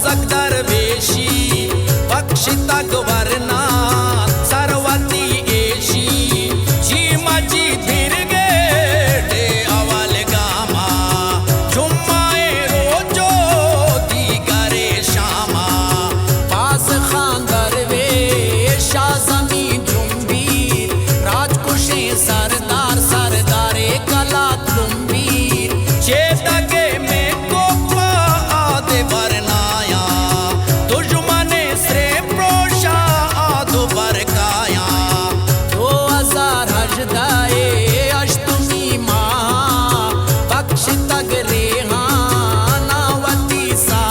रोजक दरवेशी पक्ष तक वरना सरवती एशी जी मजी धीरगे डे अवल गामा जुम्माए रोजो दीगरे शामा पास खान दरवेश शाज़मी जुम्बीर राजकुशे सरदार सरदारे कला तुम्बीर चेतके में कोपा आदे वरनाया दुश्मने श्रे प्रोशा आदो बरकाया 2000 हजदाए अष्टमी माह बख्श तग रेहानावती सा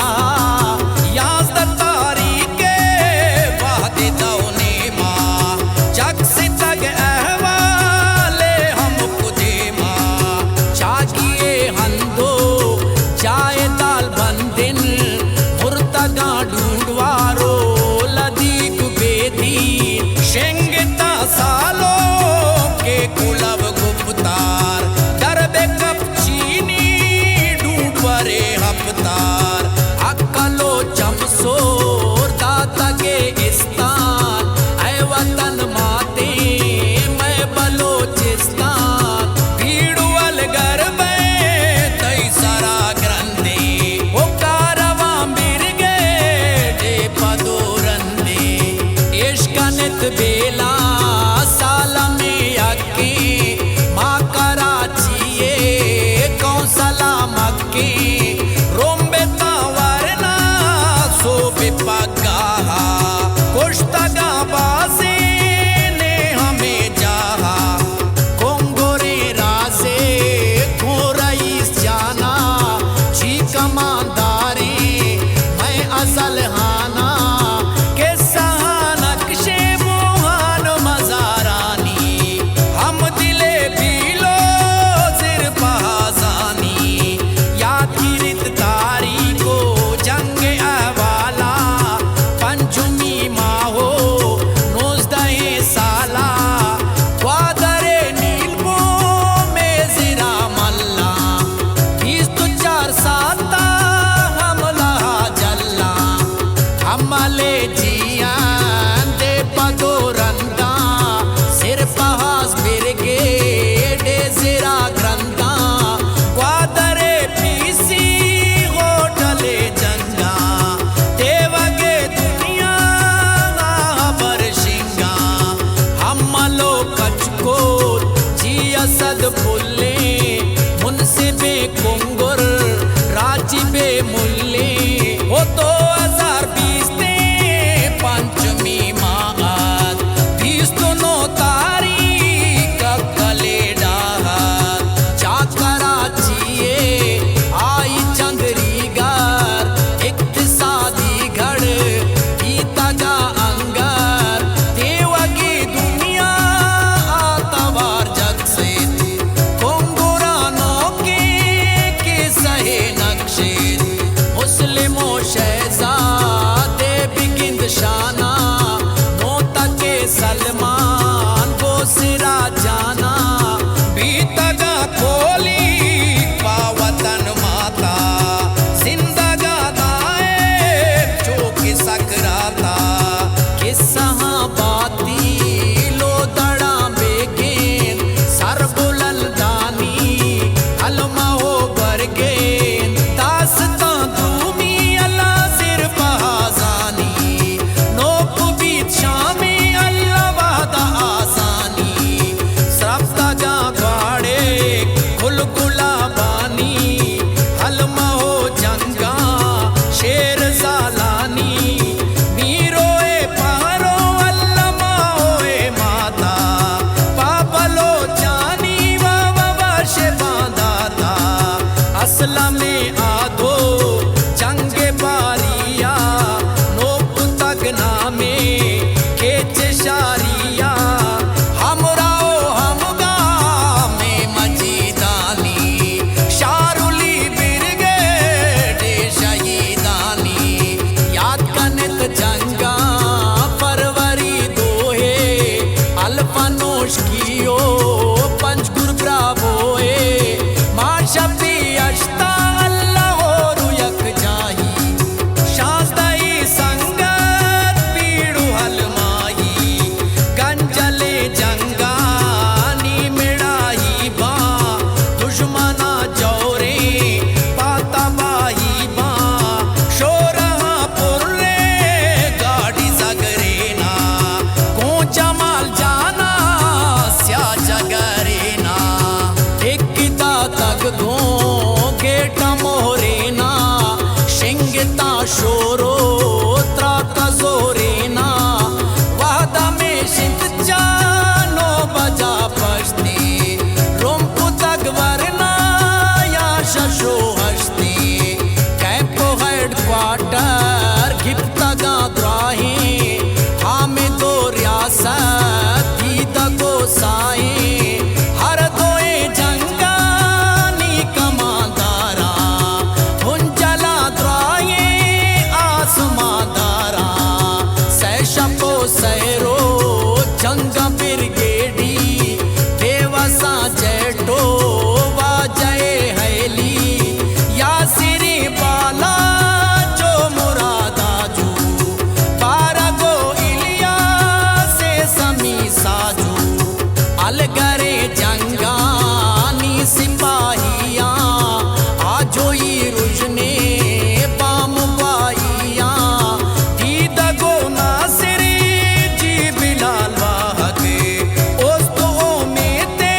याद तारीके वादे दौने माँ जग से तग अहवाले हम खुदे माँ चाकिए हंदो चाय दाल बंदिन मुर्तगा ढूंढवारो लदीक बेदी शेंगता सालो के कुलब गुप्तार दरबे कप चीनी ढूंढवरे हफ्तार अक्कलो चमसोर दाता के इस्तान ऐ वतन माते मैं बलोचिस्तान भीड़ुअल गरबे तई सरा ग्रंदे ओ कारवा मिर्गे डे पदोरंदे इश्कनत बेला साला में अक्की माँ कराचिए कौसला मक्की रोम्बे तावरना सो बेपगाहा कुश्तगा बाजी ने हमें जाहा कोंगोरे राजे घोरईस जाना जी कमांदारे मैं असल हाना के नक्शे मोहन मजारानी हम दिले बीलो जिर बहाजानी या किरित तारी को जंग अवाला पंचमी माहो 19 साला ग्वादरे नीलमो में जिरा मल्ला 24 साता हमला जल्ला हमले जिया दे पदोरंदा सिर पहास बिरगे डे जिरा ग्रंदा ग्वादरे पीसी होटले जंगा देवगे दुनिया बरशिंगा हमलो कचकोल जी असद फुल्ले मुनसिबे कुंगुर राजीबे मुल्ले हो 2020 ते पंचमी माद 20 दोनों तारीख कले डाहत जा कराचिए आई चंद्रीगर इक्तिसादी गढ़ ईतगा अंगर देवगी दुनिया आतवार जग से कोंगुरानों के सहे नक्शे मुस्लिमों शहजादे बिगिंद शाना मोता के सलमान को सिरा जाना बीतगा खोली पावतन माता जिंदगा दाए जो कि सकराता किस्सा बाती लो दड़ा बेगेन सर बुलंदानी अलमा हो बरगेन दास्तां दूमी अल्लाह शोरो त्राका जोरेना वादा में शिंद जानो बजा पश्ती रोमपु तक वरना या शशो हस्ती कैंपो हेडक्वार्टर गिफ्तगा द्राही हामे दो रियासत दीदा को साए हर दोए जंगानी कमांदारा हुंजला द्राए आसमादारा सैशपो सैरो जंगा ब्रिगेडी बेवसा जेटो वाजय हैली यासिरी बाला जो मुरादाजू पारगो इलिया से समी साजू अलगरे जंगानी सिपाहिया आजो ये रुजने बाम बाइया दीदा गो नासिरी जी बिलाल वाहगे ओस्तो में ते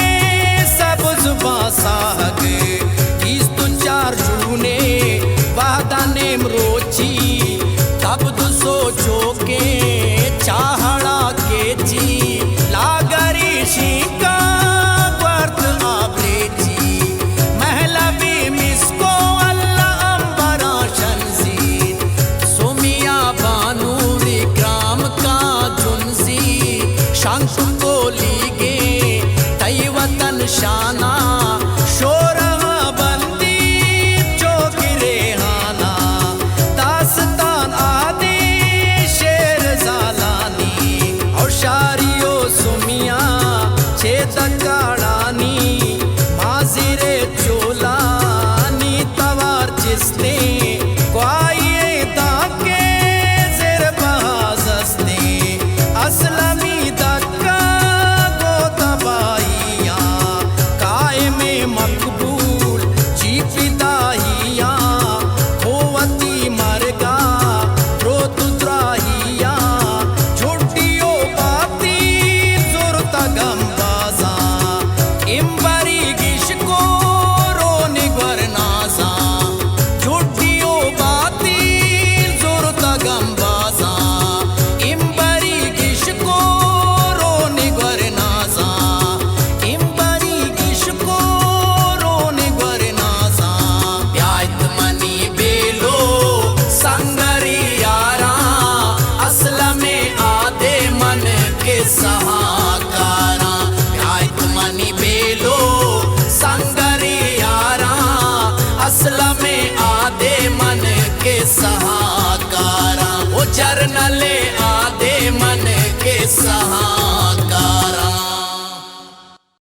सब जुबा साहगे इस तो 4 जूने वादा नेम रोची तब दु सोचो के चाहड़ा के जी लागरी शिका वर्त आब्रेची महला भी मिसको अल्लाह अंबरा शंजी सोमिया बानूरी ग्राम का जुनसी शंख को लीगे तई वतन शाना शोरहा बंदी चौकिरे हाना दास्तान आदि शेर जालानी और शारियो सुमिया छेदकाड़ानी माजिरे चोलानी तवार जिसने क्वाये दाके ज़ेर बहाज़स्ते असलमी दक्का गो तबाइया कायमे मकबूल जी फिदाइया खोवती मरगा रोतु द्राहिया झुटियो बाती जुरता गंबाजा इम्बरी गिशको रोने ग्वरनाजा झुटियो बाती जुरता गंबाजा इम्बरी गिशको रोने ग्वरनाजा इम्बरी गिशको रोने ग्वरनाजा ब्यायत मनी बेलो संगरी यारा असल में आदे मन के सहाकारा ब्यायत मनी बेलो संगरी यारा असल में आदे मन के सहाकारा वो जरनले आदे मन के सहाकारा